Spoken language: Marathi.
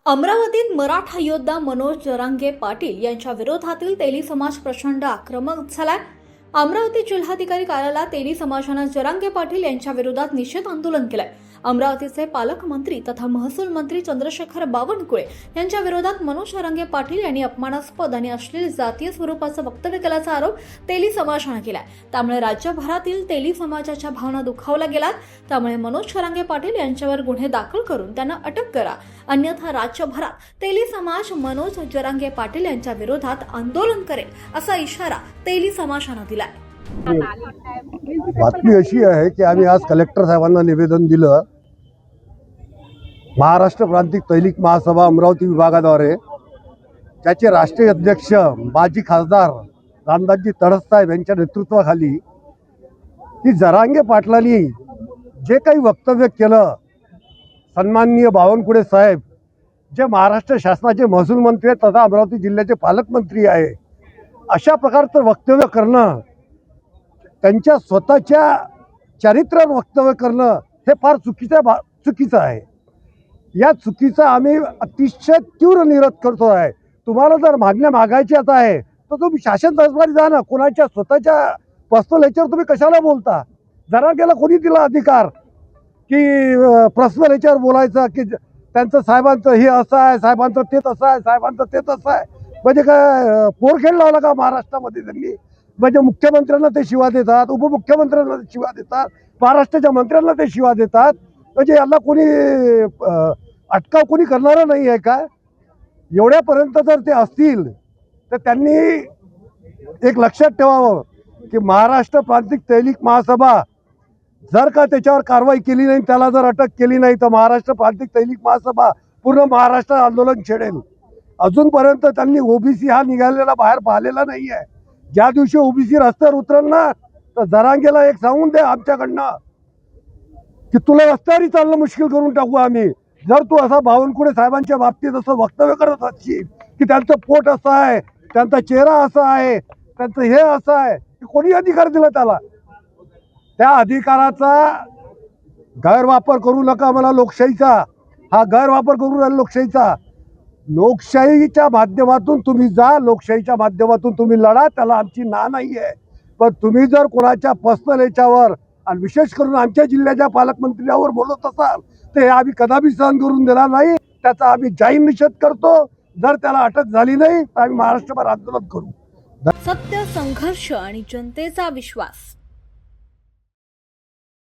अमरावतीत मराठा योद्धा मनोज जरांगे पाटील यांच्या विरोधातील तेली समाज प्रचंड आक्रमक झालाय। अमरावती जिल्हाधिकारी कार्यालयात तेली समाजानं जरांगे पाटील यांच्या विरोधात निषेध आंदोलन केलंय। अमरावतीचे पालकमंत्री तथा महसूल मंत्री चंद्रशेखर बावनकुळे यांच्या विरोधात मनोज जरांगे पाटील यांनी अपमानास्पद आणि अश्लील जातीय स्वरूपाचं वक्तव्य केल्याचा आरोप तेली समाजानं केलाय। त्यामुळे राज्यभरातील तेली समाजाच्या भावना दुखावल्या गेल्यात। त्यामुळे मनोज जरांगे पाटील यांच्यावर गुन्हे दाखल करून त्यांना अटक करा, अन्यथा राज्यभरात तेली समाज मनोज जरांगे पाटील यांच्या विरोधात आंदोलन करेल असा इशारा तेली समाजानं दिलाय। बातमी अशी आहे की आम्ही आज कलेक्टर साहेबांना निवेदन दिलं। महाराष्ट्र प्रांतिक तैलिक महासभा अमरावती विभागाद्वारे त्याचे राष्ट्रीय अध्यक्ष माजी खासदार रामदासजी तडस साहेब यांच्या नेतृत्वाखाली की जरांगे पाटलांनी जे काही वक्तव्य केलं, सन्माननीय बावनकुळे साहेब जे महाराष्ट्र शासनाचे महसूल मंत्री तथा अमरावती जिल्ह्याचे पालकमंत्री आहे, अशा प्रकारचं वक्तव्य करणं, त्यांच्या स्वतःच्या चरित्रावर वक्तव्य करणं हे फार चुकीचं आहे। या चुकीचा आम्ही अतिशय तीव्र निषेध करतो आहे। तुम्हाला जर मागण्या मागायच्याच आहे तर तुम्ही शासन दरबारी जा ना, कोणाच्या स्वतःच्या पर्सनल ह्याच्यावर तुम्ही कशाला बोलता? जरांगेला कोणी दिला अधिकार की पर्सनल ह्याच्यावर बोलायचं की त्यांचं साहेबांचं हे असं आहे, साहेबांचं ते तसं आहे, साहेबांचं ते तसं आहे? म्हणजे काय पोरखेड लावला का महाराष्ट्रामध्ये त्यांनी? म्हणजे मुख्यमंत्र्यांना ते शिवा देतात, उपमुख्यमंत्र्यांना ते शिवा देतात, महाराष्ट्राच्या मंत्र्यांना ते शिवा देतात। म्हणजे याला कोणी अटकाव कोणी करणारं नाही आहे का? एवढ्यापर्यंत जर ते असतील तर त्यांनी एक लक्षात ठेवावं की महाराष्ट्र प्रांतिक तैलिक महासभा जर का त्याच्यावर कारवाई केली नाही, त्याला जर अटक केली नाही तर महाराष्ट्र प्रांतिक तैलिक महासभा पूर्ण महाराष्ट्रात आंदोलन छेडेल। अजूनपर्यंत त्यांनी ओबीसी हा निघालेला बाहेर पाहिलेला नाही आहे। ज्या दिवशी ओबीसी रस्त्यावर उतरल ना तर जरांगेला एक सांगून दे आमच्याकडनं की तुला रस्त्यावरही चालणं मुश्किल करून टाकू आम्ही, जर तू असा बावनकुळे साहेबांच्या बाबतीत असं वक्तव्य करत असशील की त्यांचं पोट असं आहे, त्यांचा चेहरा असा आहे, त्यांचं हे असं आहे, की कोणी अधिकार दिला त्याला? त्या अधिकाराचा गैरवापर करू नका। मला लोकशाहीचा हा गैरवापर करू राहिला लोकशाहीचा। लोकशाहीच्या माध्यमातून तुम्ही जा, लोकशाहीच्या माध्यमातून तुम्ही लढा, त्याला आमची ना नाही आहे। पण तुम्ही जर कोणाच्या पर्सनल याच्यावर आणि विशेष करून आमच्या जिल्ह्याच्या पालकमंत्र्यावर बोलत असाल तर हे आम्ही कदापि सहन करून देणार नाही। त्याचा आम्ही जाहीर निषेध करतो। जर त्याला अटक झाली नाही तर आम्ही महाराष्ट्रभर आंदोलन करू। सत्य, संघर्ष आणि जनतेचा विश्वास